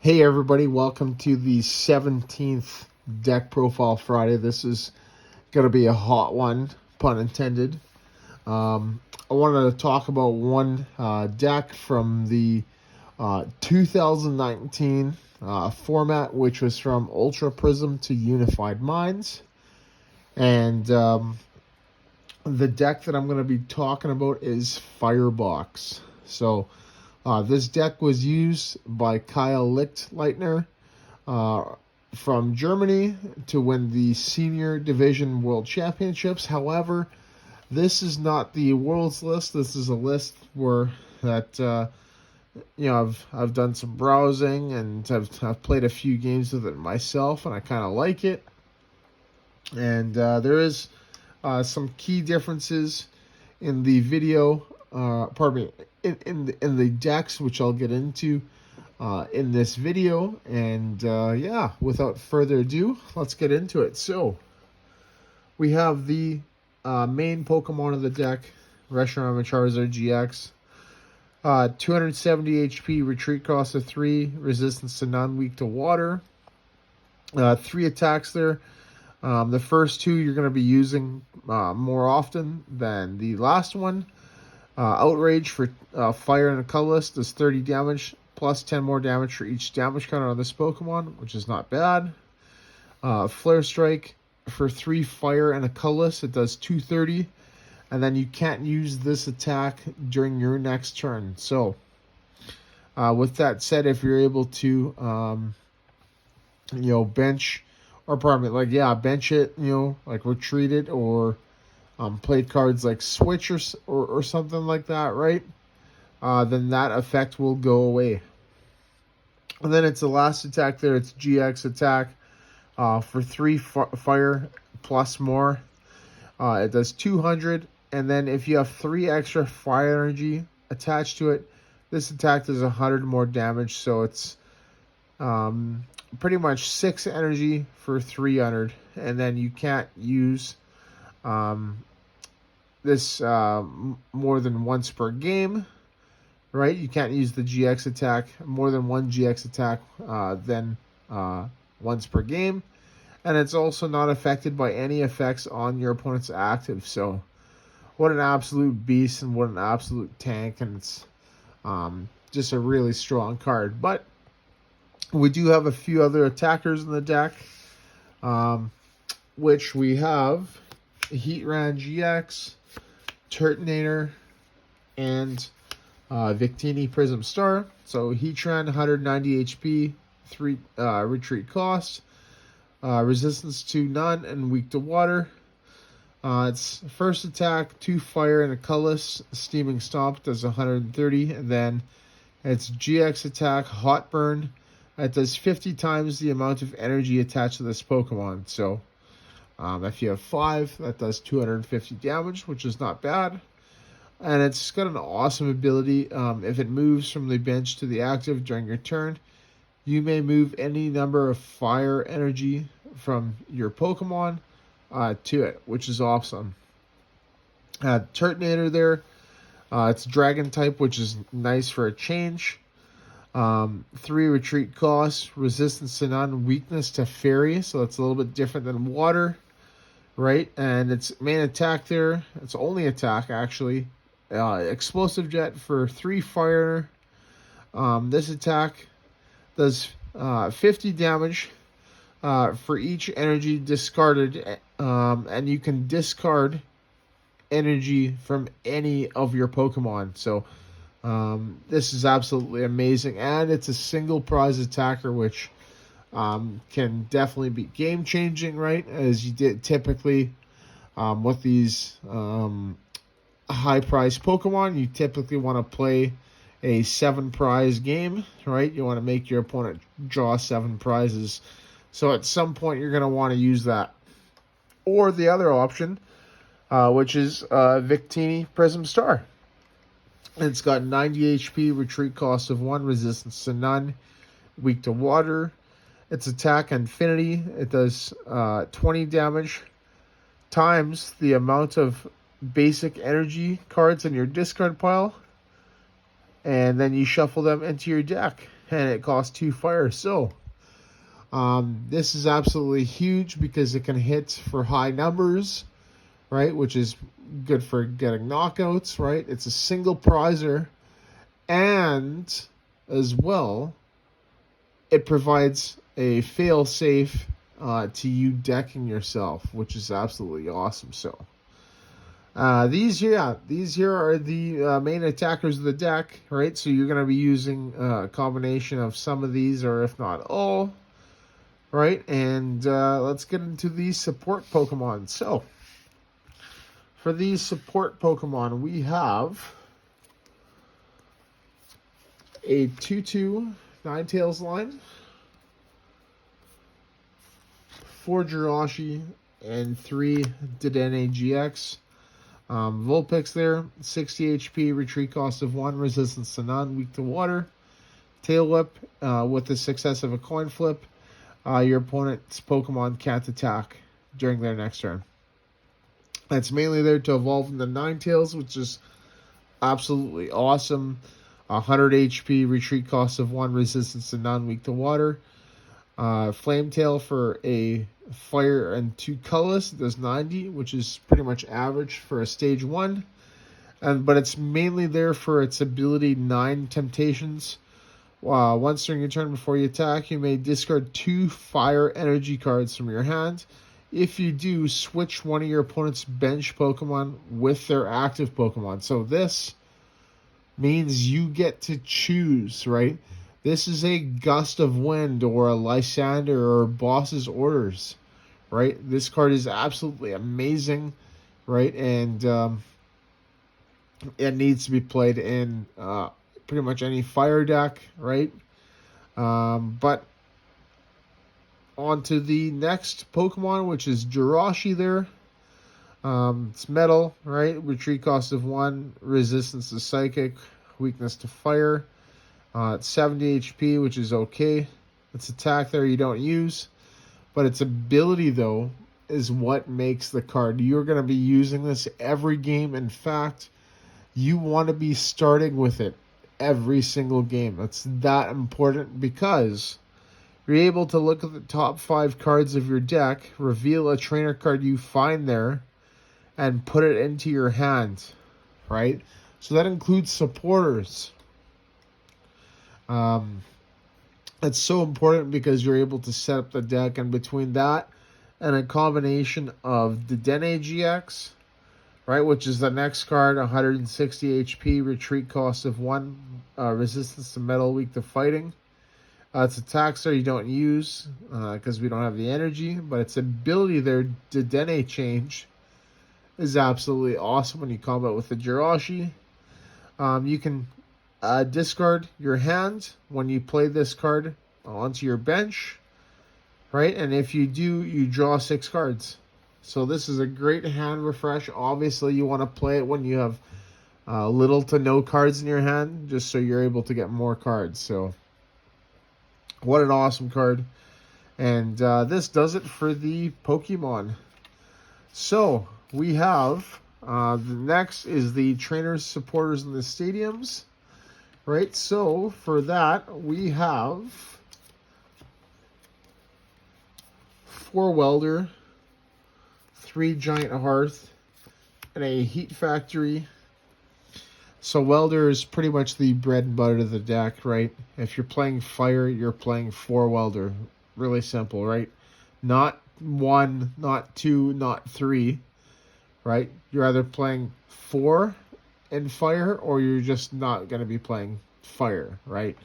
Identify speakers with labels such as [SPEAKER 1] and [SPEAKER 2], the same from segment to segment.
[SPEAKER 1] Hey everybody, welcome to the 17th Deck Profile Friday. This is going to be a hot one, pun intended. I wanted to talk about one deck from the 2019 format, which was from Ultra Prism to Unified Minds. And the deck that I'm going to be talking about is Firebox. So this deck was used by Kyle Lichtleitner from Germany to win the Senior Division World Championships. However, this is not the Worlds list. This is a list where I've done some browsing and I've played a few games with it myself, and I kind of like it. And there is some key differences in the video. In the decks, which I'll get into in this video. And without further ado, let's get into it. So we have the main Pokemon of the deck, Reshiram Charizard Gx. 270 HP, retreat cost of 3, resistance to none, weak to water. 3 attacks there. The first 2 you're going to be using more often than the last one. Outrage for fire and a colorless does 30 damage, plus 10 more damage for each damage counter on this Pokemon, which is not bad. Flare Strike for 3 fire and a colorless, it does 230, and then you can't use this attack during your next turn. So, with that said, if you're able to, bench, or bench it, like retreat it, or played cards like Switch or something like that, right? Then that effect will go away. And then it's the last attack there. It's GX attack for 3 fire plus more. It does 200. And then if you have 3 extra fire energy attached to it, this attack does 100 more damage. So it's pretty much 6 energy for 300. And then you can't use this more than once per game, right? You can't use the GX attack, more than one GX attack than once per game. And it's also not affected by any effects on your opponent's active. So what an absolute beast and what an absolute tank. And it's just a really strong card. But we do have a few other attackers in the deck, which we have Heatran Gx, Turtonator, and Victini Prism Star. So Heatran, 190 HP, 3 retreat cost, resistance to none, and weak to water. Its first attack, 2 fire and a colorless. Steaming Stomp does 130, and then its GX attack, Hot Burn, it does 50 times the amount of energy attached to this Pokemon. So if you have 5, that does 250 damage, which is not bad. And it's got an awesome ability. If it moves from the bench to the active during your turn, you may move any number of fire energy from your Pokemon to it, which is awesome. Turtonator there. It's Dragon type, which is nice for a change. 3 retreat costs, resistance to none, weakness to fairy, so it's a little bit different than water, right? And its main attack there, its only attack actually, Explosive Jet for 3 fire. This attack does 50 damage for each energy discarded, and you can discard energy from any of your Pokemon. So this is absolutely amazing, and it's a single prize attacker, which can definitely be game changing, right? As you did typically with these high prize Pokemon, you typically want to play a 7 prize game, right? You want to make your opponent draw 7 prizes. So at some point you're going to want to use that. Or the other option, which is Victini Prism Star. It's got 90 HP, retreat cost of 1, resistance to none, weak to water. Its attack Infinity, it does 20 damage times the amount of basic energy cards in your discard pile, and then you shuffle them into your deck. and it costs 2 fire. So this is absolutely huge because it can hit for high numbers, right? Which is good for getting knockouts, right? It's a single prizer, and as well, it provides a fail-safe to you decking yourself, which is absolutely awesome. So these here are the main attackers of the deck, right? So you're going to be using a combination of some of these, or if not all, right? And let's get into these support Pokemon. So for these support Pokemon, we have a 2/2 Ninetales line, 4 Jirachi, and 3 Dedenne GX. Vulpix there, 60 HP, retreat cost of 1, resistance to none, weak to water. Tail Whip, with the success of a coin flip, your opponent's Pokemon can't attack during their next turn. It's mainly there to evolve into Ninetales, which is absolutely awesome. 100 HP, retreat cost of 1, resistance to none, weak to water. Flametail for a fire and 2 colorless, it does 90, which is pretty much average for a stage 1. But it's mainly there for its ability 9 Temptations. Once during your turn before you attack, you may discard 2 fire energy cards from your hand. If you do, switch one of your opponent's bench Pokemon with their active Pokemon. So this means you get to choose, right? This is a Gust of Wind or a Lysander or Boss's Orders, right? This card is absolutely amazing, right? And it needs to be played in pretty much any fire deck, right? But on to the next Pokemon, which is Jirachi there. It's metal, right? Retreat cost of 1, resistance to psychic, weakness to fire. It's 70 HP, which is okay. Its attack there you don't use. But its ability, though, is what makes the card. You're going to be using this every game. In fact, you want to be starting with it every single game. It's that important because you're able to look at the top 5 cards of your deck, reveal a trainer card you find there, and put it into your hand, right? So that includes supporters. It's so important because you're able to set up the deck, and between that and a combination of the Dedenne GX, right, which is the next card, 160 HP, retreat cost of 1, resistance to metal, weak to fighting. Its attacks there you don't use because we don't have the energy, but its ability there, Dedenne change, is absolutely awesome when you combat with the Jirachi. You can discard your hand when you play this card onto your bench, right? And if you do, you draw 6 cards. So this is a great hand refresh. Obviously, you want to play it when you have little to no cards in your hand, just so you're able to get more cards. So what an awesome card. And this does it for the Pokemon. So we have the next is the trainers, supporters, and the stadiums. Right, so for that, we have 4 Welder, 3 Giant Hearth, and a Heat Factory. So Welder is pretty much the bread and butter of the deck, right? If you're playing Fire, you're playing 4 Welder. Really simple, right? Not 1, not 2, not 3, right? You're either playing 4 in Fire, or you're just not going to be playing Fire, right?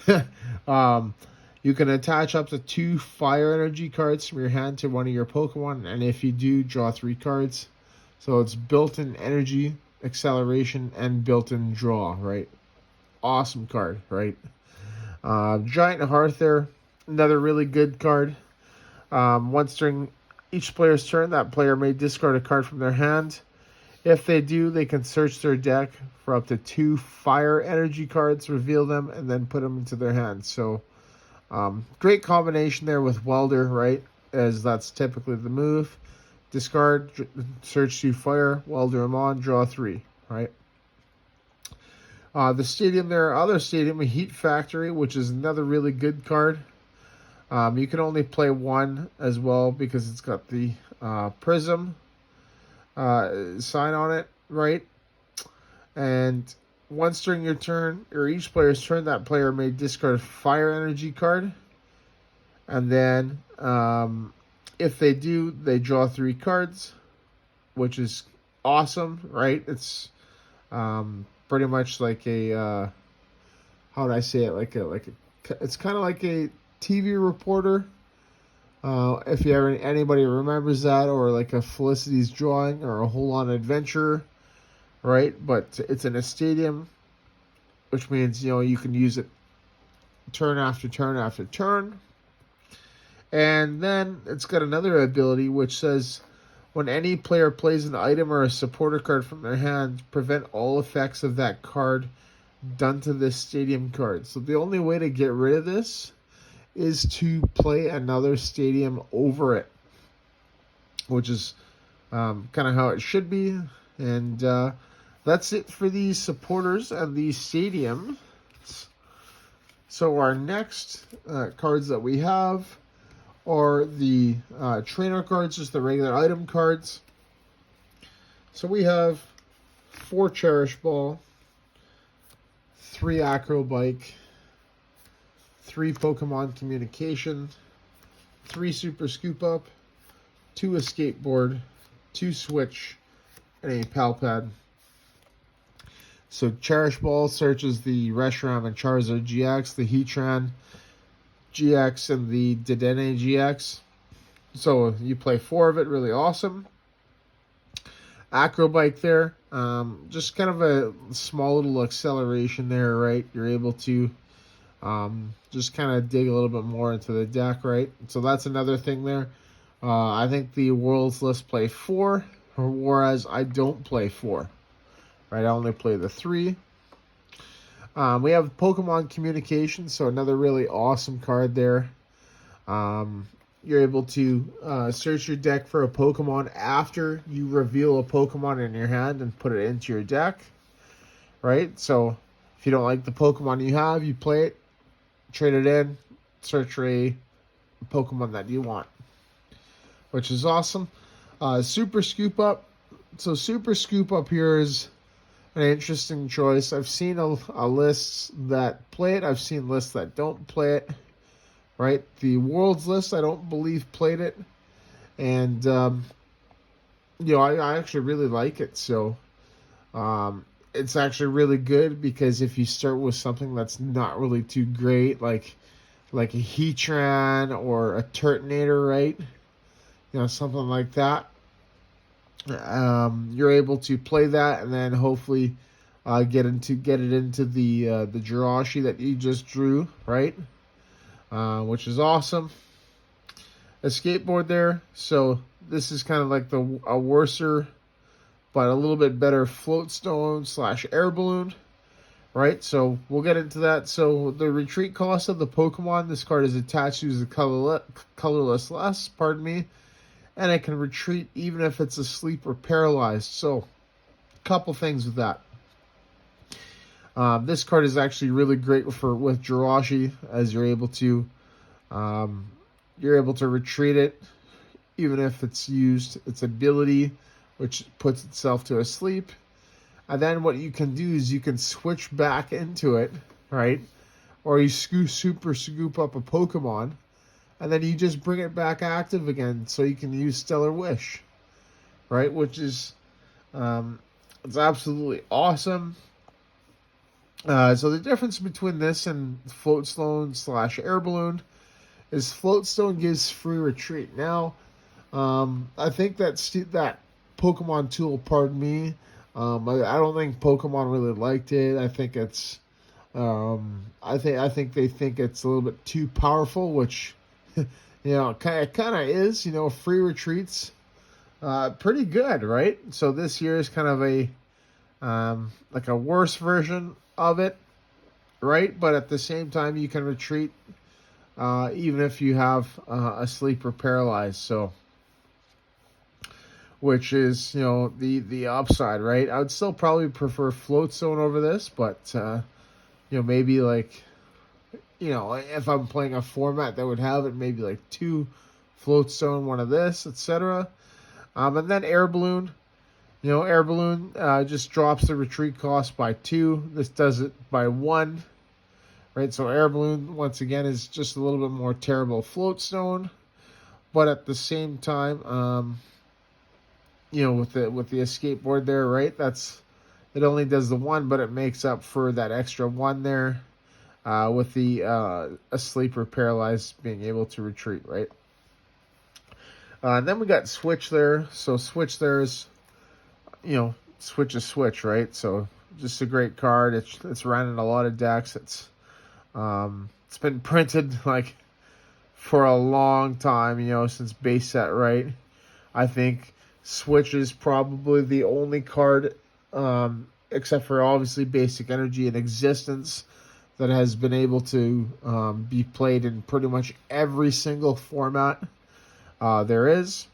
[SPEAKER 1] You can attach up to 2 fire energy cards from your hand to one of your Pokemon, and if you do, draw 3 cards. So it's built-in energy, acceleration, and built-in draw, right? Awesome card, right? Giant Hearth there, another really good card. Once during each player's turn, that player may discard a card from their hand. If they do, they can search their deck for up to 2 fire energy cards, reveal them, and then put them into their hands. So, great combination there with Welder, right? As that's typically the move. Discard, search 2 fire, Welder them on, draw 3, right? The stadium there, other stadium, a Heat Factory, which is another really good card. You can only play one as well because it's got the Prism sign on it, right? And once during your turn, or each player's turn, that player may discard a Fire Energy card. And then, if they do, they draw 3 cards, which is awesome, right? It's pretty much like a how would I say it? It's kind of like a TV reporter. If you ever anybody remembers that, or like a Felicity's Drawing or a Whole On Adventure, right? But it's in a stadium, which means you can use it turn after turn after turn. And then it's got another ability which says, when any player plays an item or a supporter card from their hand, prevent all effects of that card done to this stadium card. So the only way to get rid of this is to play another stadium over it, which is kind of how it should be. And that's it for these supporters and these stadiums. So our next cards that we have are the trainer cards, just the regular item cards. So we have 4 Cherish Ball, 3 Acro Bike, 3 Pokemon Communication, 3 Super Scoop Up, 2 Escape Board, 2 Switch, and a Pal Pad. So Cherish Ball searches the Reshiram and Charizard Gx, the Heatran GX, and the Dedenne GX. So you play 4 of it, really awesome. Acrobike there, just kind of a small little acceleration there, right? You're able to just kind of dig a little bit more into the deck, right? So that's another thing there. I think the Worlds list play 4, whereas I don't play 4, right? I only play the 3. We have Pokemon Communication, so another really awesome card there. You're able to search your deck for a Pokemon after you reveal a Pokemon in your hand and put it into your deck, right? So if you don't like the Pokemon you have, you play it, trade it in, search for a Pokemon that you want, which is awesome. Super Scoop Up. So Super Scoop Up here is an interesting choice. I've seen a lists that play it. I've seen lists that don't play it, right? The Worlds list, I don't believe, played it. And, I actually really like it. So it's actually really good because if you start with something that's not really too great, like a Heatran or a Turtonator, right? Something like that. You're able to play that and then hopefully get it into the Jirachi that you just drew, right? Which is awesome. A skateboard there. So this is kind of like a worser, but a little bit better floatstone / air balloon, right? So we'll get into that. So the retreat cost of the Pokemon, this card is attached to the colorless list, and it can retreat even if it's asleep or paralyzed. So a couple things with that. This card is actually really great with Jirachi, as you're able to retreat it even if it's used its ability, which puts itself to a sleep. And then what you can do is you can switch back into it, right? Or you super scoop up a Pokemon, and then you just bring it back active again so you can use Stellar Wish, right? Which is, it's absolutely awesome. So the difference between this and Floatstone / Air Balloon is Floatstone gives free retreat. Now, I think that Pokemon tool, I don't think Pokemon really liked it. I think it's, I think they think it's a little bit too powerful, which, it kind of is. Free retreats, pretty good, right? So this year is kind of like a worse version of it, right? But at the same time, you can retreat even if you have a sleep or paralyzed. So which is, you know, the upside, right? I would still probably prefer Float Zone over this, but, you know, maybe like, you know, if I'm playing a format that would have it, maybe like 2 Float Zone, 1 of this, etc. And then Air Balloon. You know, Air Balloon just drops the retreat cost by 2. This does it by 1. Right, so Air Balloon, once again, is just a little bit more terrible Float Stone. But at the same time, you know, with the escape board there, right, it only does the 1, but it makes up for that extra 1 there with the asleep or paralyzed being able to retreat, right? Then we got Switch there. So Switch there is, you know, Switch is Switch, right? So just a great card. It's running a lot of decks. It's been printed like for a long time, you know, since base set, right? I think Switch is probably the only card, except for obviously Basic Energy in existence, that has been able to be played in pretty much every single format there is.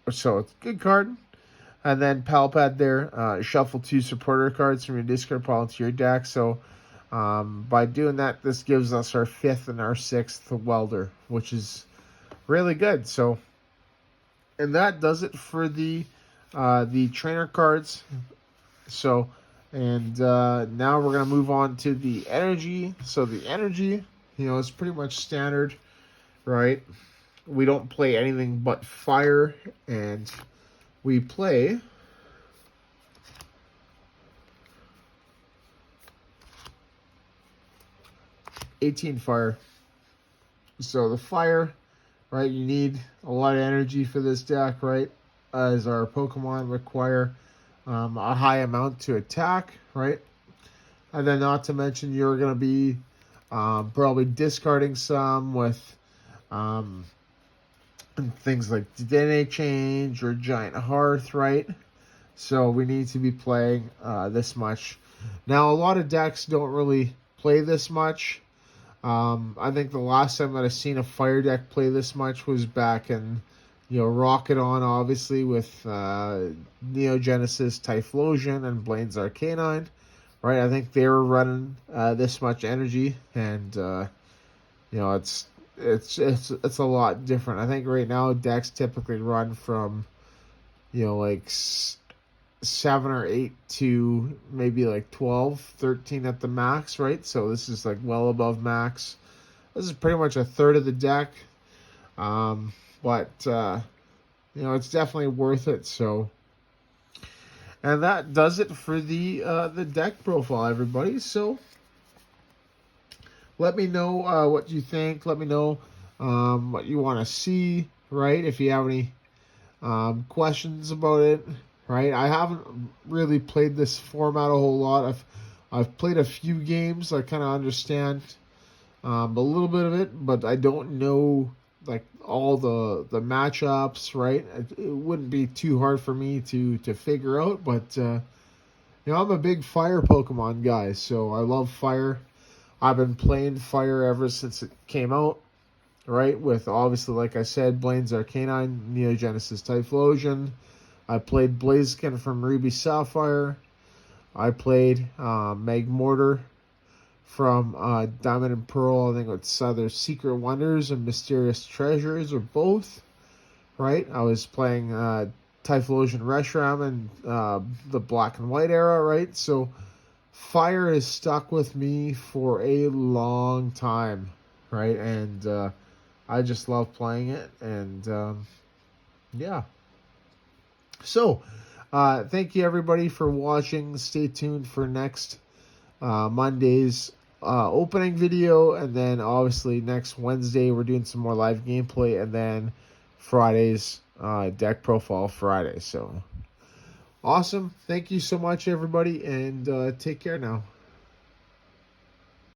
[SPEAKER 1] So it's a good card. And then Pal Pad there, shuffle 2 supporter cards from your discard pile into your deck. So by doing that, this gives us our 5th and our 6th welder, which is really good. So, and that does it for the trainer cards. So, and now we're gonna move on to the energy. So the energy, you know, is pretty much standard, right? We don't play anything but fire, and we play 18 fire. So the fire, right, you need a lot of energy for this deck, right? As our Pokemon require a high amount to attack, right? And then not to mention you're going to be probably discarding some with things like DNA Change or Giant Hearth, right? So we need to be playing this much. Now, a lot of decks don't really play this much. I think the last time that I've seen a fire deck play this much was back in, you know, Rocket On, obviously, with Neo Genesis Typhlosion and Blaine's Arcanine, right? I think they were running this much energy, and you know, it's a lot different. I think right now decks typically run from, you know, like 7 or 8 to maybe like 12, 13 at the max, right? So this is like well above max. This is pretty much a third of the deck, but you know, it's definitely worth it. So, and that does it for the deck profile, everybody. So let me know what you think. Let me know what you want to see, right? If you have any questions about it, right? I haven't really played this format a whole lot. I've played a few games. I kind of understand a little bit of it, but I don't know like all the matchups, right? It wouldn't be too hard for me to figure out, but you know, I'm a big fire Pokemon guy, so I love fire. I've been playing fire ever since it came out, right? With obviously, like I said, Blaine's Arcanine, Neo Genesis Typhlosion. I played Blaziken from Ruby Sapphire. I played Magmortar from Diamond and Pearl. I think it's either Secret Wonders and Mysterious Treasures or both, right? I was playing Typhlosion Reshiram in the Black and White era, right? So fire is stuck with me for a long time, right? And I just love playing it, and yeah. So, thank you everybody for watching. Stay tuned for next Monday's opening video, and then obviously next Wednesday we're doing some more live gameplay, and then Friday's deck profile Friday. So, awesome. Thank you so much, everybody, and take care now.